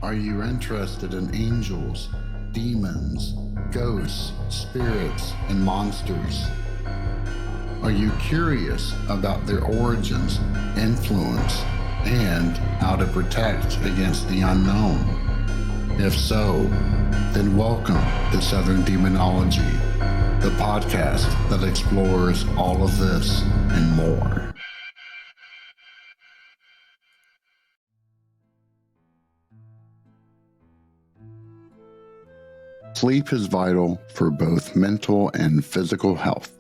Are you interested in angels, demons, ghosts, spirits, and monsters? Are you curious about their origins, influence, and how to protect against the unknown? If so, then welcome to Southern Demonology, the podcast that explores all of this and more. Sleep is vital for both mental and physical health,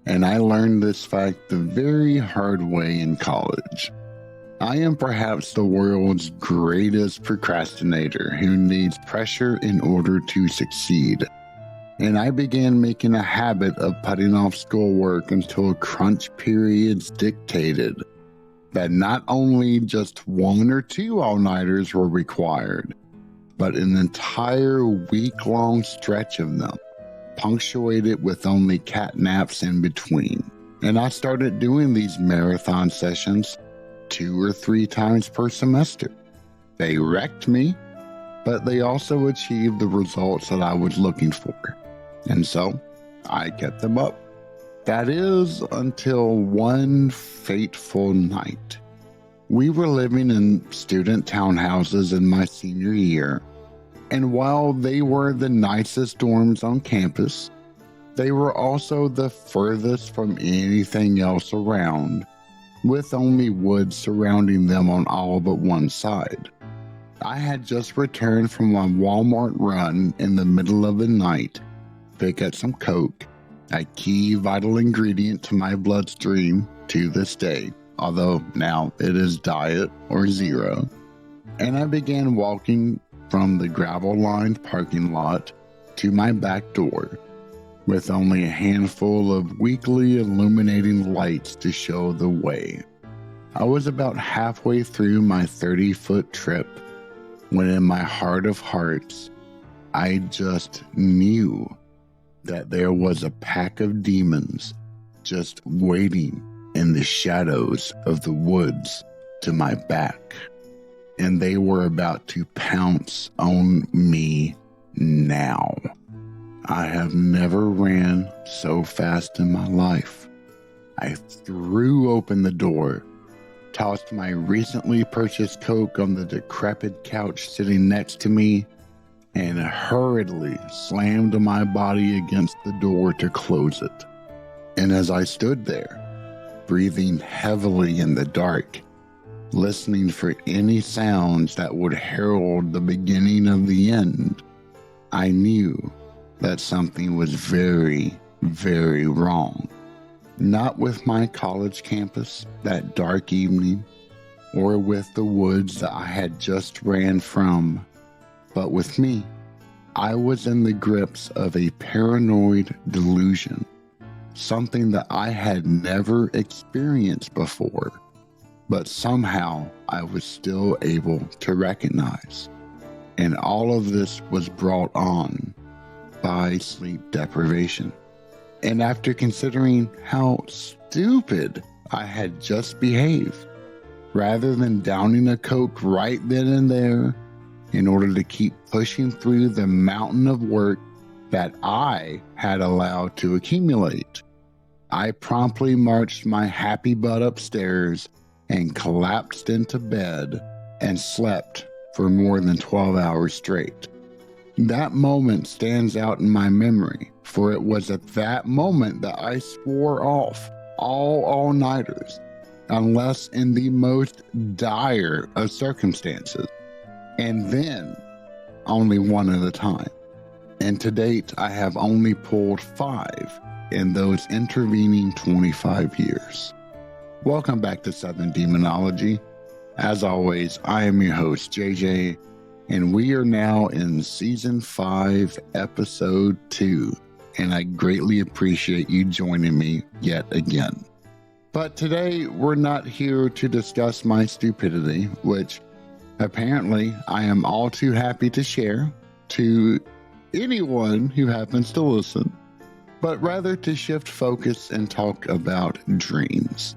and I learned this fact the very hard way in college. I am perhaps the world's greatest procrastinator who needs pressure in order to succeed, and I began making a habit of putting off schoolwork until crunch periods dictated that not only just 1 or 2 all-nighters were required, but an entire week-long stretch of them, punctuated with only cat naps in between. And I started doing these marathon sessions 2 or 3 times per semester. They wrecked me, but they also achieved the results that I was looking for. And so I kept them up. That is until one fateful night. We were living in student townhouses in my senior year, and while they were the nicest dorms on campus, they were also the furthest from anything else around, with only woods surrounding them on all but one side. I had just returned from my Walmart run in the middle of the night to pick up some Coke, a key vital ingredient to my bloodstream to this day, although now it is diet or zero, and I began walking from the gravel-lined parking lot to my back door, with only a handful of weakly illuminating lights to show the way. I was about halfway through my 30-foot trip when in my heart of hearts, I just knew that there was a pack of demons just waiting in the shadows of the woods to my back. And they were about to pounce on me now. I have never ran so fast in my life. I threw open the door, tossed my recently purchased Coke on the decrepit couch sitting next to me, and hurriedly slammed my body against the door to close it. And as I stood there, breathing heavily in the dark, listening for any sounds that would herald the beginning of the end, I knew that something was very, very wrong. Not with my college campus that dark evening, or with the woods that I had just ran from, but with me. I was in the grips of a paranoid delusion, something that I had never experienced before, but somehow I was still able to recognize. And all of this was brought on by sleep deprivation. And after considering how stupid I had just behaved, rather than downing a Coke right then and there in order to keep pushing through the mountain of work that I had allowed to accumulate, I promptly marched my happy butt upstairs and collapsed into bed and slept for more than 12 hours straight. That moment stands out in my memory, for it was at that moment that I swore off all all-nighters, unless in the most dire of circumstances, and then only one at a time. And to date, I have only pulled 5 in those intervening 25 years. Welcome back to Southern Demonology. As always, I am your host, JJ, and we are now in Season 5, Episode 2, and I greatly appreciate you joining me yet again. But today, we're not here to discuss my stupidity, which apparently I am all too happy to share to anyone who happens to listen, but rather to shift focus and talk about dreams.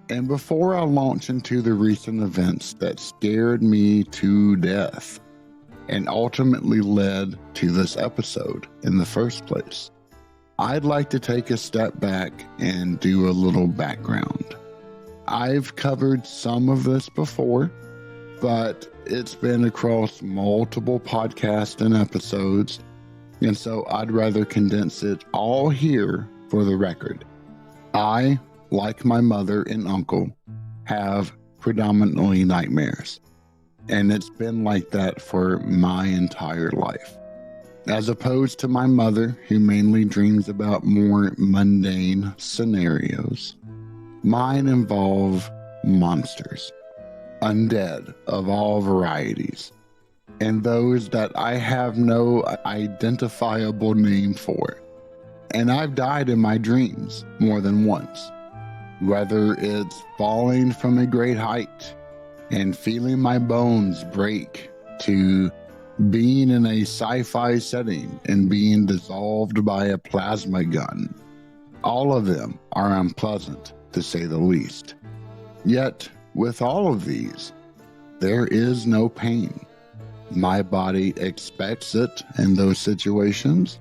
And before I launch into the recent events that scared me to death, and ultimately led to this episode in the first place. I'd like to take a step back and do a little background. I've covered some of this before, but it's been across multiple podcasts and episodes, and so I'd rather condense it all here for the record. I, like my mother and uncle, have predominantly nightmares, and it's been like that for my entire life. As opposed to my mother, who mainly dreams about more mundane scenarios, mine involve monsters, undead of all varieties, and those that I have no identifiable name for. And I've died in my dreams more than once, whether it's falling from a great height and feeling my bones break, to being in a sci-fi setting and being dissolved by a plasma gun. All of them are unpleasant, to say the least. Yet, with all of these, there is no pain. My body expects it in those situations,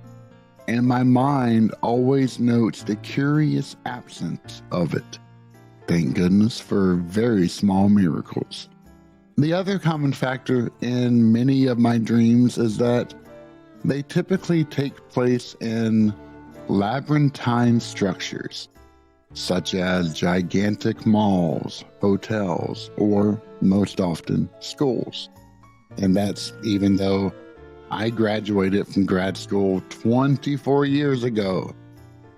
and my mind always notes the curious absence of it. Thank goodness for very small miracles. The other common factor in many of my dreams is that they typically take place in labyrinthine structures, such as gigantic malls, hotels, or most often schools. And that's even though I graduated from grad school 24 years ago,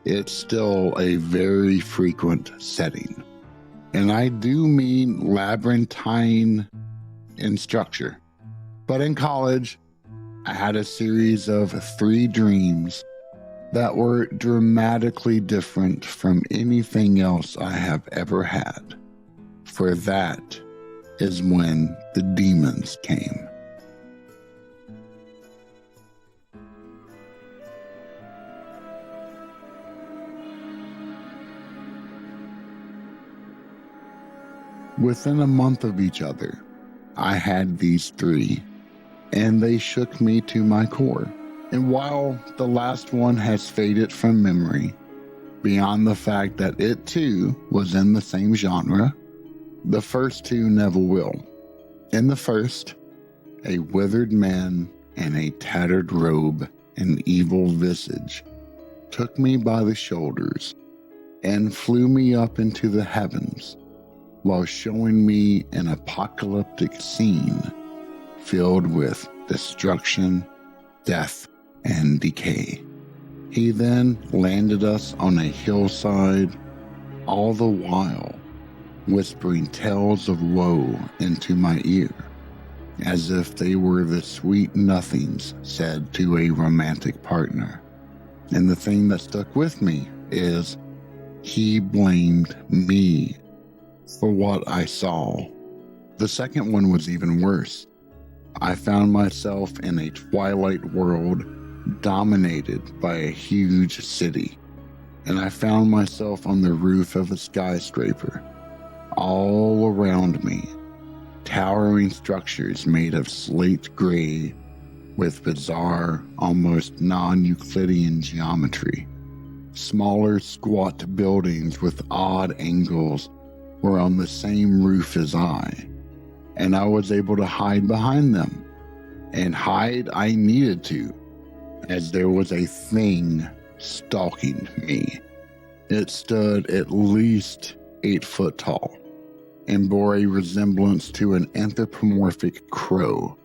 it's still a very frequent setting. And I do mean labyrinthine in structure. But in college, I had a series of 3 dreams that were dramatically different from anything else I have ever had. For that is when the demons came. Within a month of each other, I had these 3, and they shook me to my core. And while the last one has faded from memory, beyond the fact that it too was in the same genre, the first 2 never will. In the first, a withered man in a tattered robe and evil visage took me by the shoulders and flew me up into the heavens, while showing me an apocalyptic scene filled with destruction, death, and decay. He then landed us on a hillside, all the while whispering tales of woe into my ear, as if they were the sweet nothings said to a romantic partner. And the thing that stuck with me is he blamed me for what I saw. The second one was even worse. I found myself in a twilight world dominated by a huge city, and I found myself on the roof of a skyscraper. All around me, towering structures made of slate gray with bizarre, almost non-Euclidean geometry. Smaller, squat buildings with odd angles were on the same roof as I, and I was able to hide behind them. And hide I needed to, as there was a thing stalking me. It stood at least 8 foot tall and bore a resemblance to an anthropomorphic crow.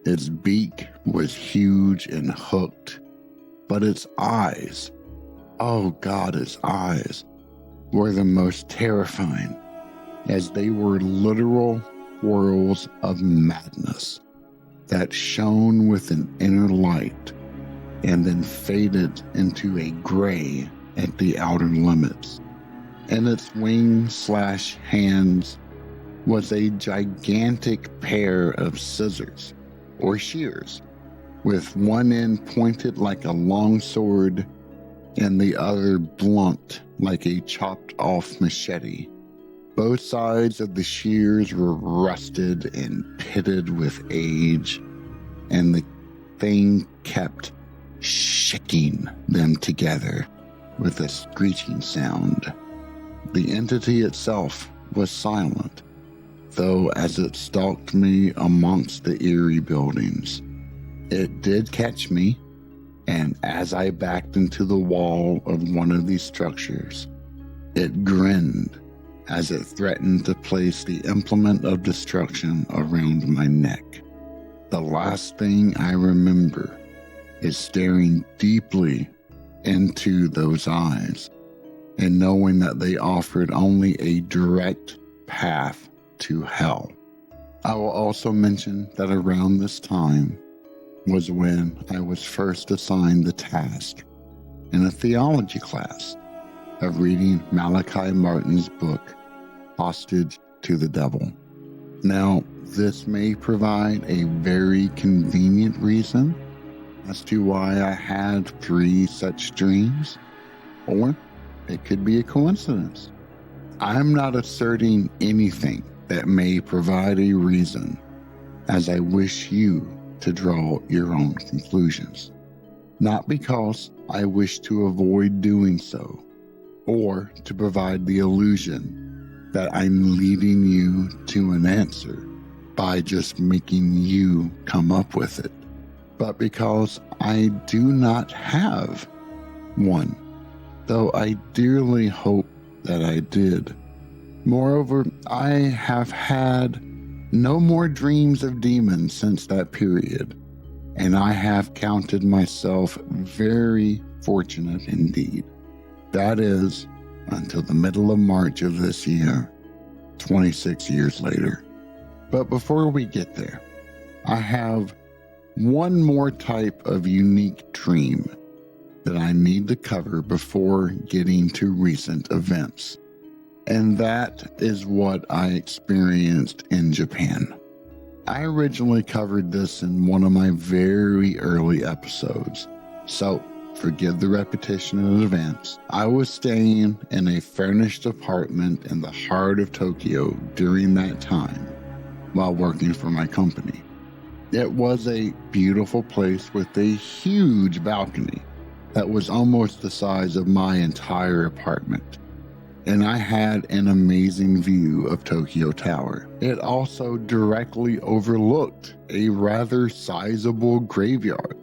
Its beak was huge and hooked, but its eyes, oh God, its eyes were the most terrifying, as they were literal whirls of madness that shone with an inner light and then faded into a gray at the outer limits. And its wings/hands was a gigantic pair of scissors or shears, with one end pointed like a long sword and the other blunt like a chopped off machete. Both sides of the shears were rusted and pitted with age, and the thing kept shaking them together with a screeching sound. The entity itself was silent, though as it stalked me amongst the eerie buildings. It did catch me, and as I backed into the wall of one of these structures, it grinned as it threatened to place the implement of destruction around my neck. The last thing I remember is staring deeply into those eyes and knowing that they offered only a direct path to hell. I will also mention that around this time was when I was first assigned the task in a theology class of reading Malachi Martin's book, Hostage to the Devil. Now, this may provide a very convenient reason as to why I had 3 such dreams, or it could be a coincidence. I'm not asserting anything that may provide a reason, as I wish you to draw your own conclusions. Not because I wish to avoid doing so, or to provide the illusion that I'm leading you to an answer by just making you come up with it, but because I do not have one, though I dearly hope that I did. Moreover, I have had no more dreams of demons since that period, and I have counted myself very fortunate indeed. That is, until the middle of March of this year, 26 years later. But before we get there, I have one more type of unique dream that I need to cover before getting to recent events. And that is what I experienced in Japan. I originally covered this in one of my very early episodes, so forgive the repetition in advance. I was staying in a furnished apartment in the heart of Tokyo during that time while working for my company. It was a beautiful place with a huge balcony that was almost the size of my entire apartment. And I had an amazing view of Tokyo Tower. It also directly overlooked a rather sizable graveyard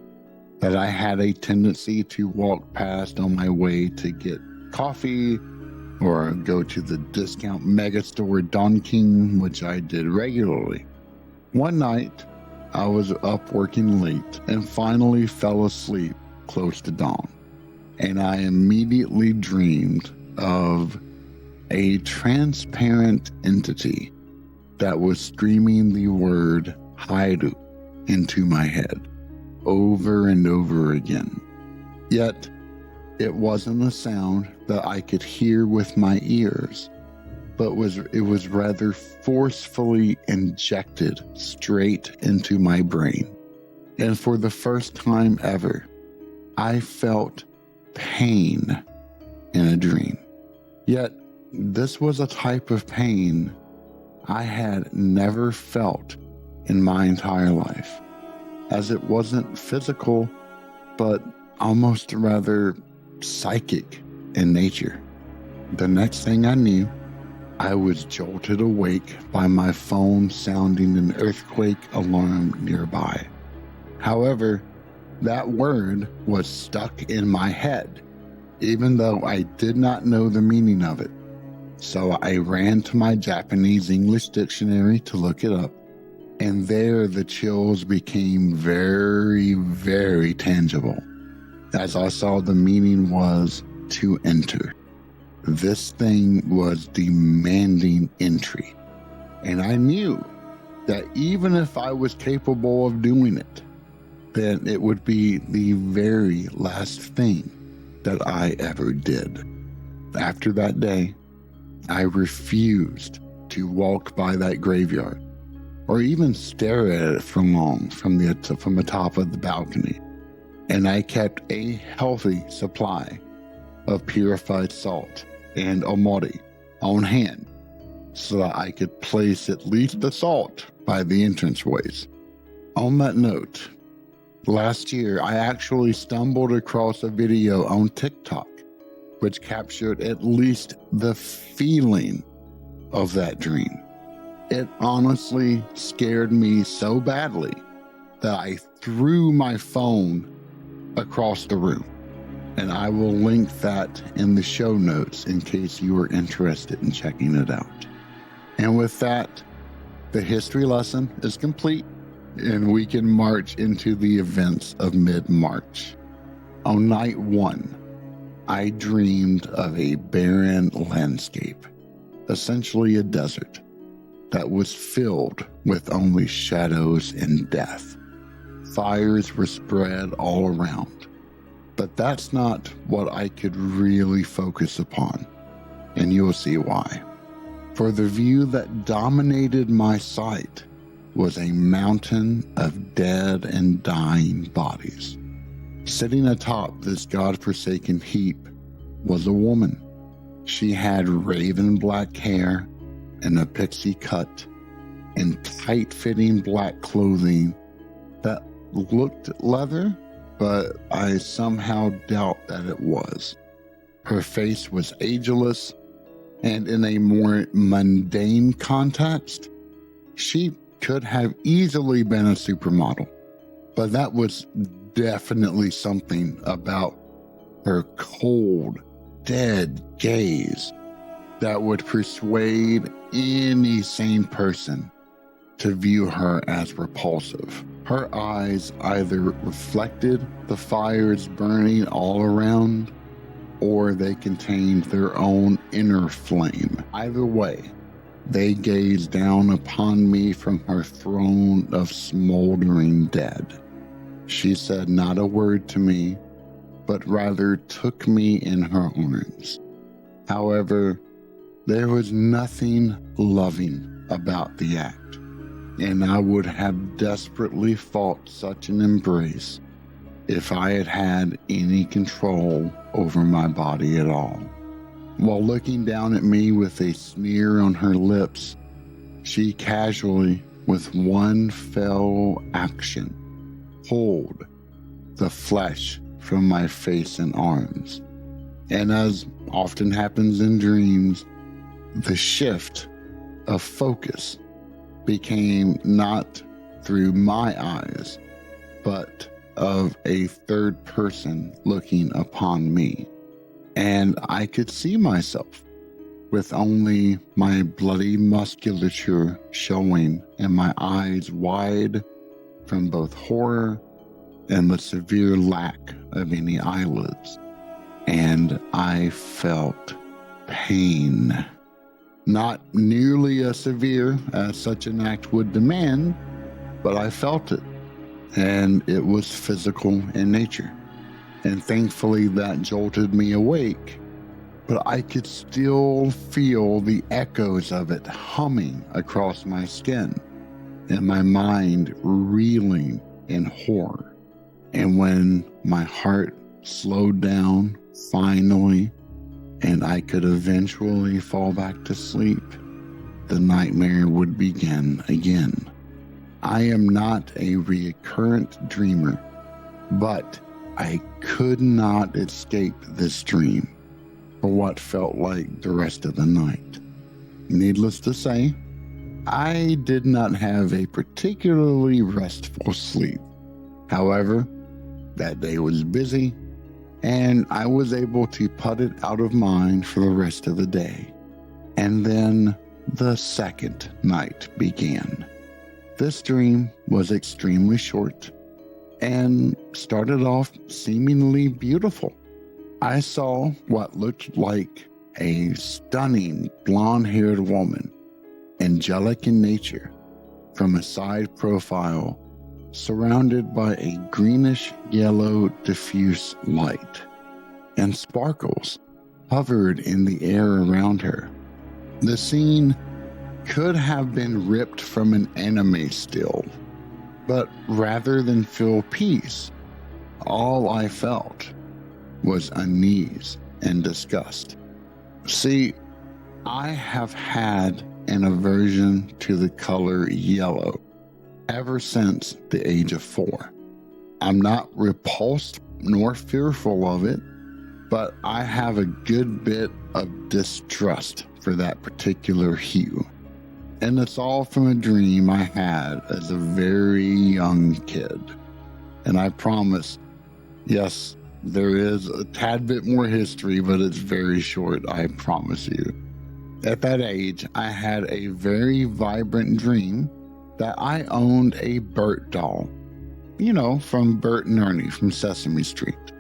that I had a tendency to walk past on my way to get coffee or go to the discount mega store Donkin, which I did regularly. One night, I was up working late and finally fell asleep close to dawn. And I immediately dreamed of a transparent entity that was screaming the word Hairu into my head over and over again. Yet, it wasn't a sound that I could hear with my ears, but it was rather forcefully injected straight into my brain. And for the first time ever, I felt pain in a dream. Yet, this was a type of pain I had never felt in my entire life, as it wasn't physical, but almost rather psychic in nature. The next thing I knew, I was jolted awake by my phone sounding an earthquake alarm nearby. However, that word was stuck in my head, even though I did not know the meaning of it. So I ran to my Japanese English dictionary to look it up, and there the chills became very, very tangible, as I saw the meaning was to enter. This thing was demanding entry, and I knew that even if I was capable of doing it, then it would be the very last thing that I ever did. After that day, I refused to walk by that graveyard or even stare at it for long from the top of the balcony. And I kept a healthy supply of purified salt and omori on hand so that I could place at least the salt by the entranceways. On that note, Last year, I actually stumbled across a video on TikTok which captured at least the feeling of that dream. It honestly scared me so badly that I threw my phone across the room. And I will link that in the show notes in case you are interested in checking it out. And with that, the history lesson is complete, and we can march into the events of mid-March. On night 1, I dreamed of a barren landscape, essentially a desert, that was filled with only shadows and death. Fires were spread all around, but that's not what I could really focus upon, and you'll see why. For the view that dominated my sight was a mountain of dead and dying bodies. Sitting atop this godforsaken heap was a woman. She had raven black hair and a pixie cut and tight-fitting black clothing that looked leather, but I somehow doubt that it was. Her face was ageless, and in a more mundane context, she could have easily been a supermodel. But that was definitely something about her cold, dead gaze that would persuade any sane person to view her as repulsive. Her eyes either reflected the fires burning all around, or they contained their own inner flame. Either way, they gazed down upon me from her throne of smoldering dead. She said not a word to me, but rather took me in her arms. However, there was nothing loving about the act, and I would have desperately fought such an embrace if I had had any control over my body at all. While looking down at me with a sneer on her lips, she casually, with one fell action, pulled the flesh from my face and arms. And as often happens in dreams, the shift of focus became not through my eyes, but of a third person looking upon me. And I could see myself with only my bloody musculature showing and my eyes wide from both horror and the severe lack of any eyelids. And I felt pain. Not nearly as severe as such an act would demand, but I felt it. And it was physical in nature. And thankfully that jolted me awake, but I could still feel the echoes of it humming across my skin and my mind reeling in horror. And when my heart slowed down finally, and I could eventually fall back to sleep, the nightmare would begin again. I am not a recurrent dreamer, but I could not escape this dream for what felt like the rest of the night. Needless to say, I did not have a particularly restful sleep. However, that day was busy, and I was able to put it out of mind for the rest of the day. And then the second night began. This dream was extremely short and started off seemingly beautiful. I saw what looked like a stunning blonde-haired woman, angelic in nature, from a side profile surrounded by a greenish-yellow diffuse light, and sparkles hovered in the air around her. The scene could have been ripped from an anime still, but rather than feel peace, all I felt was unease and disgust. See, I have had an aversion to the color yellow ever since the age of 4. I'm not repulsed nor fearful of it, but I have a good bit of distrust for that particular hue. And it's all from a dream I had as a very young kid. And I promise, yes, there is a tad bit more history, but it's very short, I promise you. At that age, I had a very vibrant dream that I owned a Bert doll. You know, from Bert and Ernie from Sesame Street.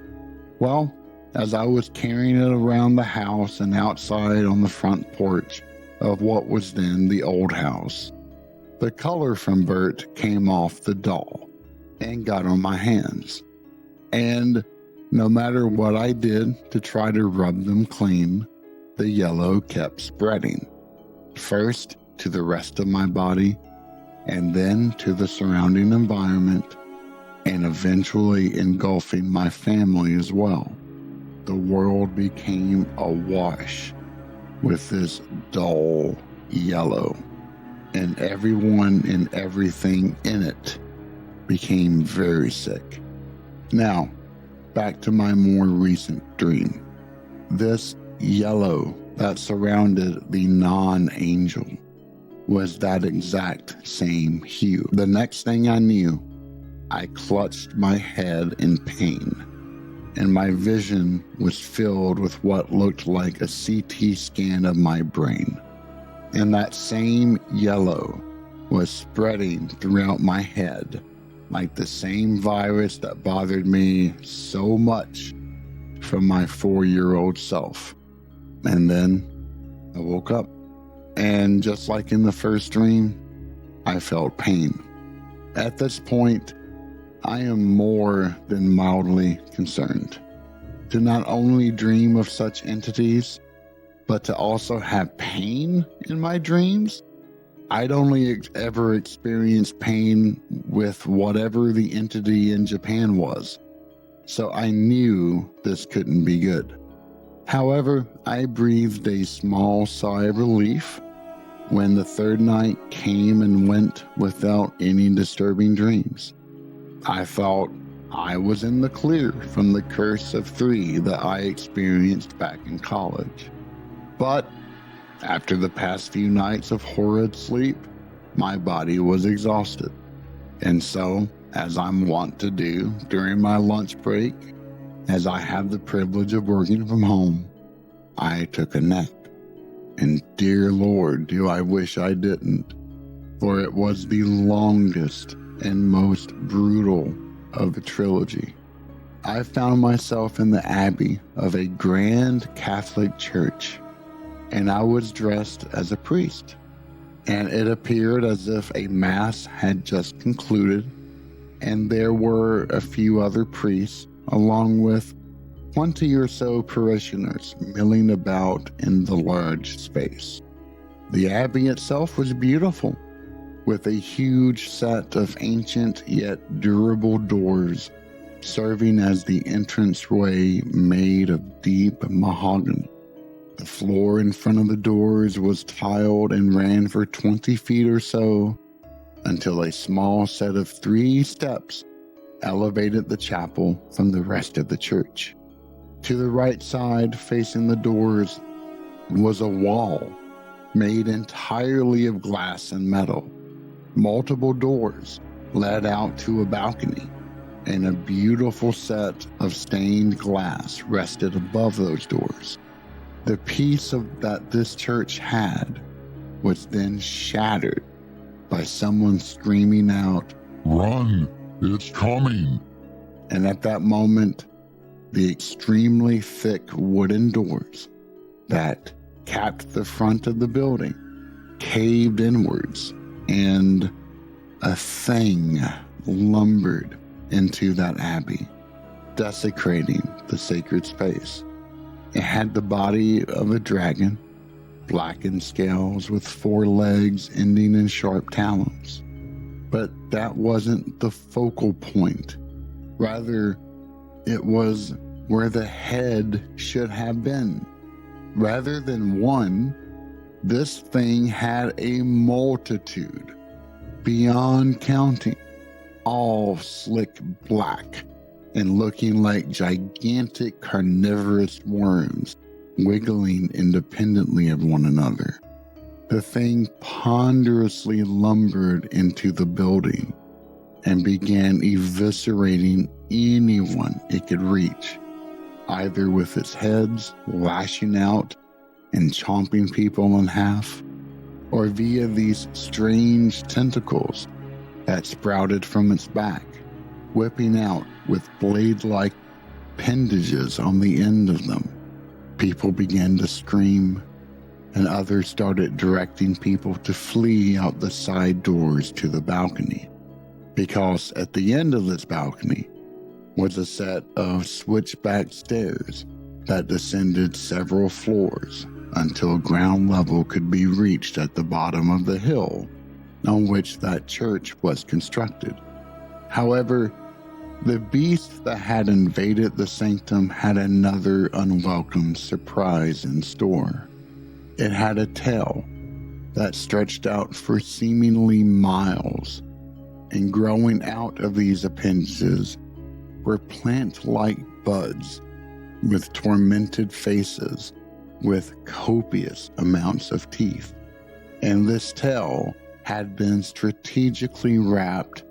Well, as I was carrying it around the house and outside on the front porch of what was then the old house, the color from Bert came off the doll and got on my hands. And no matter what I did to try to rub them clean, the yellow kept spreading. First to the rest of my body, and then to the surrounding environment, and eventually engulfing my family as well. The world became awash with this dull yellow, and everyone and everything in it became very sick. Now, back to my more recent dream. This yellow that surrounded the non-angel was that exact same hue. The next thing I knew, I clutched my head in pain, and my vision was filled with what looked like a CT scan of my brain. And that same yellow was spreading throughout my head, like the same virus that bothered me so much from my 4-year-old self. And then I woke up, and just like in the first dream, I felt pain. At this point, I am more than mildly concerned to not only dream of such entities, but to also have pain in my dreams. I'd only ever experienced pain with whatever the entity in Japan was, so I knew this couldn't be good. However, I breathed a small sigh of relief when the third night came and went without any disturbing dreams. I thought I was in the clear from the curse of 3 that I experienced back in college. But after the past few nights of horrid sleep, my body was exhausted. And so, as I'm wont to do during my lunch break, as I have the privilege of working from home, I took a nap. And dear Lord, do I wish I didn't, for it was the longest and most brutal of the trilogy. I found myself in the abbey of a grand Catholic church, and I was dressed as a priest, and it appeared as if a mass had just concluded, and there were a few other priests along with 20 or so parishioners milling about in the large space. The abbey itself was beautiful, with a huge set of ancient yet durable doors serving as the entranceway made of deep mahogany. The floor in front of the doors was tiled and ran for 20 feet or so until a small set of 3 steps elevated the chapel from the rest of the church. To the right side, facing the doors, was a wall made entirely of glass and metal. Multiple doors led out to a balcony, and a beautiful set of stained glass rested above those doors. The peace that this church had was then shattered by someone screaming out, "Run, it's coming!" And at that moment, the extremely thick wooden doors that capped the front of the building caved inwards, and a thing lumbered into that abbey, desecrating the sacred space. It had the body of a dragon, blackened scales with 4 legs ending in sharp talons. But that wasn't the focal point. Rather, it was where the head should have been. Rather than one, this thing had a multitude beyond counting all slick black and looking like gigantic carnivorous worms wiggling independently of one another. The thing ponderously lumbered into the building and began eviscerating anyone it could reach, either with its heads lashing out and chomping people in half, or via these strange tentacles that sprouted from its back, whipping out with blade-like appendages on the end of them. People began to scream, and others started directing people to flee out the side doors to the balcony, because at the end of this balcony was a set of switchback stairs that descended several floors until ground level could be reached at the bottom of the hill on which that church was constructed. However, the beast that had invaded the sanctum had another unwelcome surprise in store. It had a tail that stretched out for seemingly miles, and growing out of these appendages were plant-like buds with tormented faces with copious amounts of teeth. And this tail had been strategically wrapped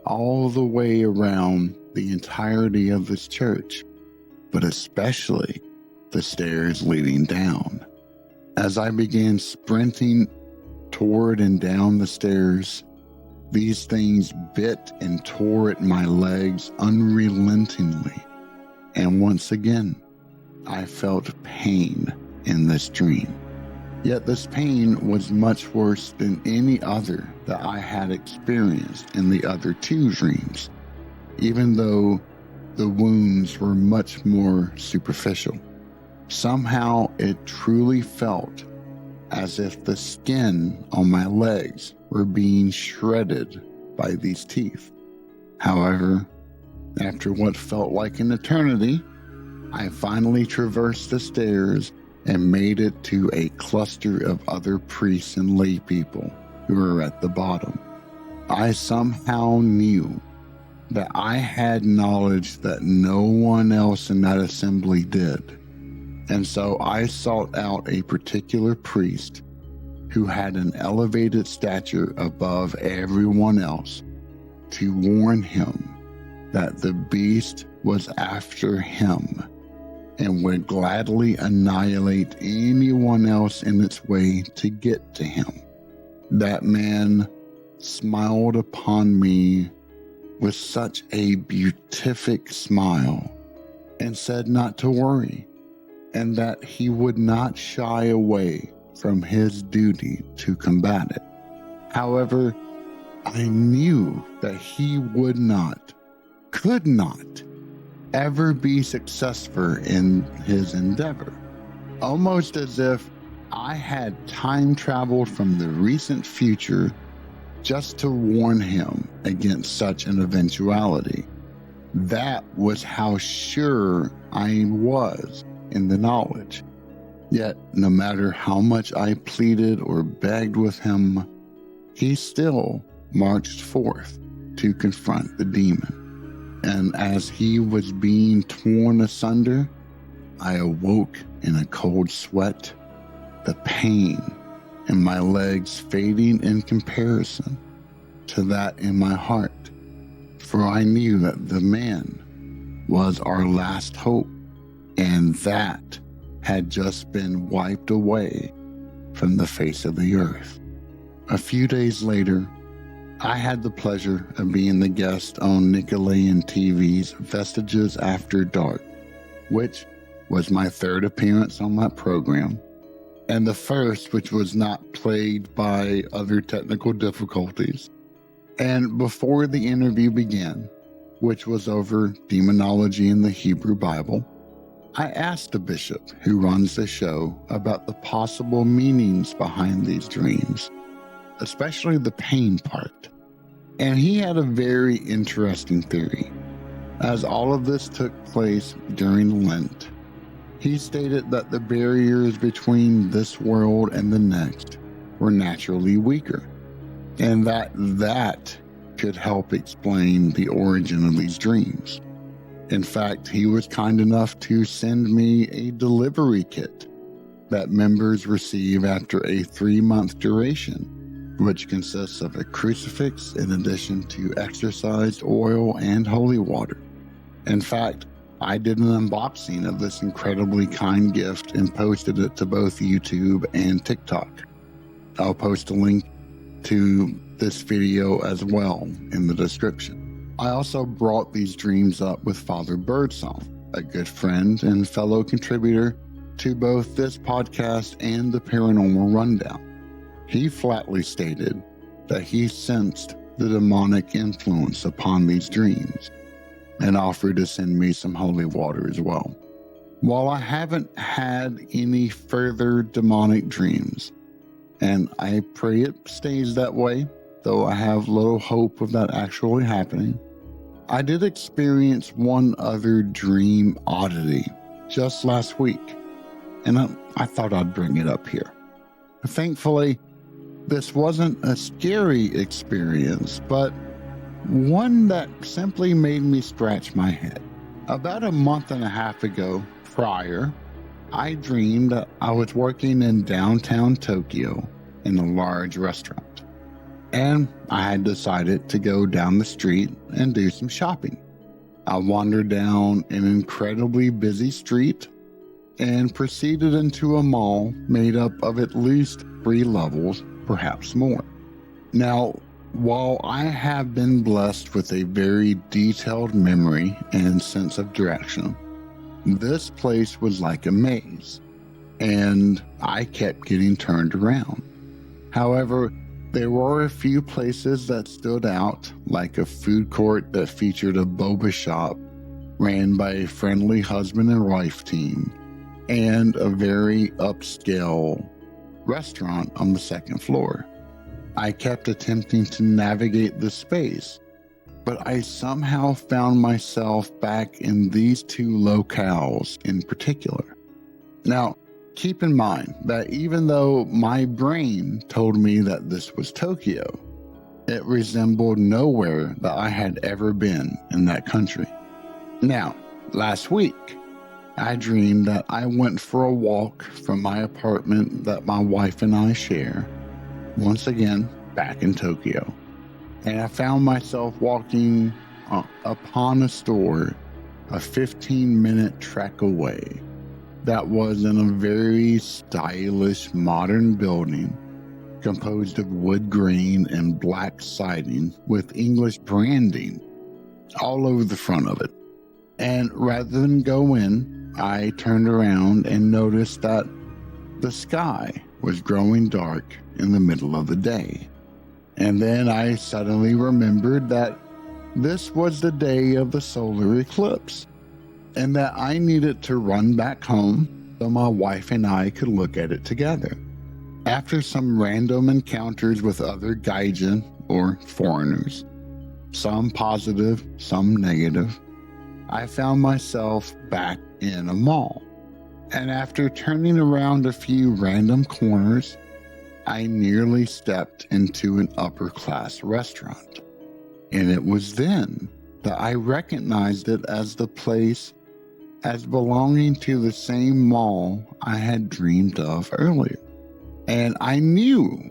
all the way around the entirety of this church, but especially the stairs leading down. As I began sprinting toward and down the stairs, these things bit and tore at my legs unrelentingly, and once again, I felt pain in this dream. Yet this pain was much worse than any other that I had experienced in the other two dreams, even though the wounds were much more superficial. Somehow it truly felt as if the skin on my legs were being shredded by these teeth. However, after what felt like an eternity, I finally traversed the stairs and made it to a cluster of other priests and lay people who were at the bottom. I somehow knew that I had knowledge that no one else in that assembly did, and so I sought out a particular priest who had an elevated stature above everyone else to warn him that the beast was after him and would gladly annihilate anyone else in its way to get to him. That man smiled upon me with such a beatific smile and said not to worry, and that he would not shy away from his duty to combat it. However, I knew that he would not, could not, ever be successful in his endeavor, almost as if I had time traveled from the recent future just to warn him against such an eventuality. That was how sure I was in the knowledge. Yet, no matter how much I pleaded or begged with him, he still marched forth to confront the demon. And as he was being torn asunder, I awoke in a cold sweat, the pain in my legs fading in comparison to that in my heart, for I knew that the man was our last hope, and that had just been wiped away from the face of the earth. A few days later, I had the pleasure of being the guest on Nickelodeon TV's Vestiges After Dark, which was my third appearance on that program, and the first which was not plagued by other technical difficulties. And before the interview began, which was over demonology in the Hebrew Bible, I asked the bishop who runs the show about the possible meanings behind these dreams, especially the pain part. And he had a very interesting theory. As all of this took place during Lent, he stated that the barriers between this world and the next were naturally weaker, and that could help explain the origin of these dreams. In fact, he was kind enough to send me a delivery kit that members receive after a 3-month duration, which consists of a crucifix in addition to exorcised oil and holy water. In fact, I did an unboxing of this incredibly kind gift and posted it to both YouTube and TikTok. I'll post a link to this video as well in the description. I also brought these dreams up with Father Birdsong, a good friend and fellow contributor to both this podcast and the Paranormal Rundown. He flatly stated that he sensed the demonic influence upon these dreams and offered to send me some holy water as well. While I haven't had any further demonic dreams, and I pray it stays that way, though I have little hope of that actually happening, I did experience one other dream oddity just last week, and I thought I'd bring it up here. Thankfully, this wasn't a scary experience, but one that simply made me scratch my head. About a month and a half ago, prior, I dreamed that I was working in downtown Tokyo in a large restaurant, and I had decided to go down the street and do some shopping. I wandered down an incredibly busy street and proceeded into a mall made up of at least 3 levels, perhaps more. Now, while I have been blessed with a very detailed memory and sense of direction, this place was like a maze, and I kept getting turned around. However, there were a few places that stood out, like a food court that featured a boba shop ran by a friendly husband and wife team, and a very upscale restaurant on the 2nd floor. I kept attempting to navigate the space, but I somehow found myself back in these 2 locales in particular. Now, keep in mind that even though my brain told me that this was Tokyo, it resembled nowhere that I had ever been in that country. Now, last week, I dreamed that I went for a walk from my apartment that my wife and I share, once again back in Tokyo, and I found myself walking upon a store a 15-minute trek away that was in a very stylish modern building composed of wood grain and black siding with English branding all over the front of it. And rather than go in, I turned around and noticed that the sky was growing dark in the middle of the day. And then I suddenly remembered that this was the day of the solar eclipse, and that I needed to run back home so my wife and I could look at it together. After some random encounters with other gaijin, or foreigners, some positive, some negative, I found myself back in a mall. And after turning around a few random corners, I nearly stepped into an upper-class restaurant. And it was then that I recognized it as the place as belonging to the same mall I had dreamed of earlier. And I knew,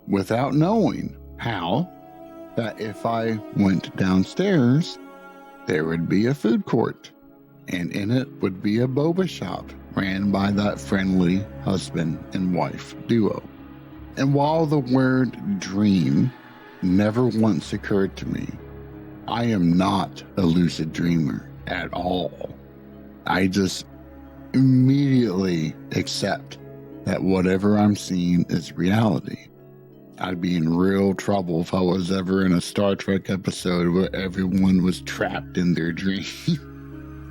without knowing how, that if I went downstairs, there would be a food court, and in it would be a boba shop ran by that friendly husband and wife duo. And while the word dream never once occurred to me, I am not a lucid dreamer at all. I just immediately accept that whatever I'm seeing is reality. I'd be in real trouble if I was ever in a Star Trek episode where everyone was trapped in their dream.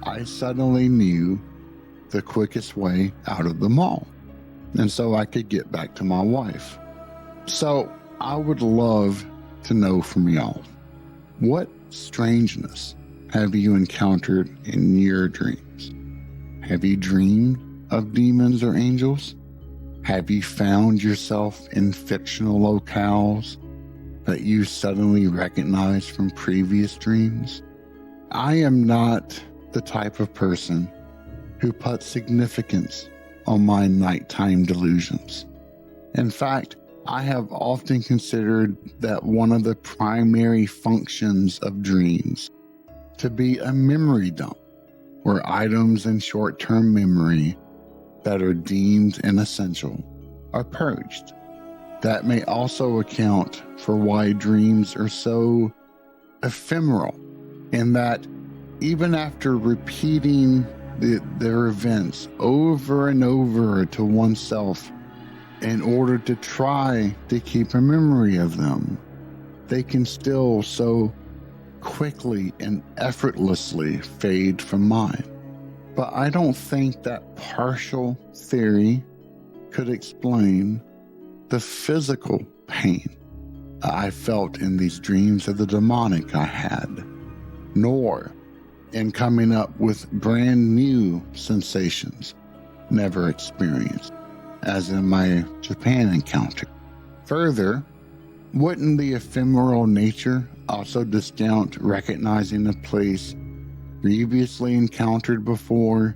I suddenly knew the quickest way out of the mall, and so I could get back to my wife. So I would love to know from y'all, what strangeness have you encountered in your dreams? Have you dreamed of demons or angels? Have you found yourself in fictional locales that you suddenly recognize from previous dreams? I am not the type of person who puts significance on my nighttime delusions. In fact, I have often considered that one of the primary functions of dreams to be a memory dump, where items in short-term memory that are deemed inessential are purged. That may also account for why dreams are so ephemeral, in that even after repeating their events over and over to oneself in order to try to keep a memory of them, they can still so quickly and effortlessly fade from mind. But I don't think that partial theory could explain the physical pain I felt in these dreams of the demonic I had, nor in coming up with brand new sensations never experienced, as in my Japan encounter. Further, wouldn't the ephemeral nature also discount recognizing a place previously encountered before,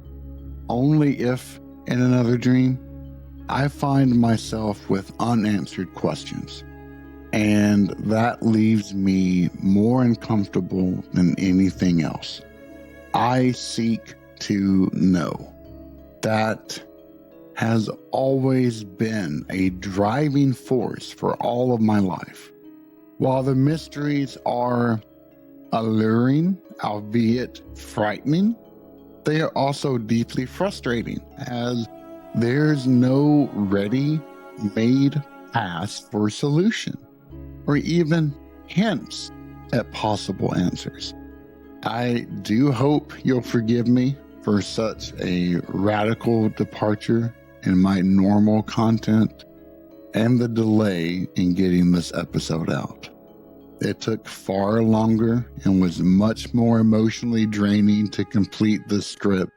only if in another dream? I find myself with unanswered questions, and that leaves me more uncomfortable than anything else. I seek to know. That has always been a driving force for all of my life. While the mysteries are alluring, albeit frightening, they are also deeply frustrating, as there's no ready-made path for solution, or even hints at possible answers. I do hope you'll forgive me for such a radical departure in my normal content and the delay in getting this episode out. It took far longer and was much more emotionally draining to complete this script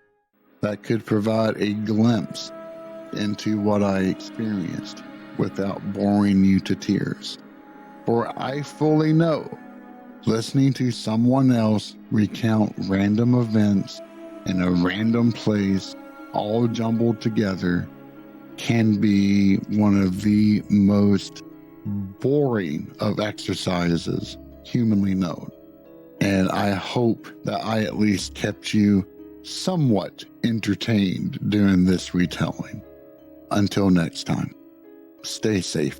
that could provide a glimpse into what I experienced without boring you to tears. For I fully know listening to someone else recount random events in a random place, all jumbled together, can be one of the most boring of exercises humanly known. And I hope that I at least kept you somewhat entertained during this retelling. Until next time, stay safe.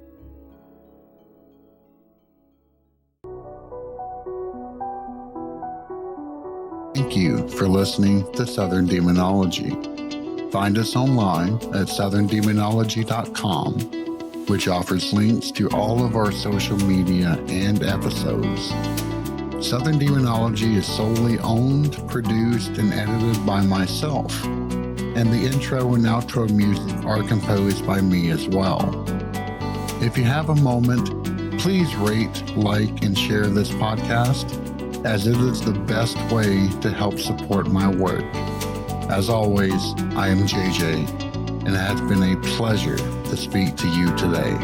Thank you for listening to Southern Demonology. Find us online at southerndemonology.com, which offers links to all of our social media and episodes. Southern Demonology is solely owned, produced, and edited by myself, and the intro and outro music are composed by me as well. If you have a moment, please rate, like, and share this podcast, as it is the best way to help support my work. As always, I am JJ, and it has been a pleasure to speak to you today.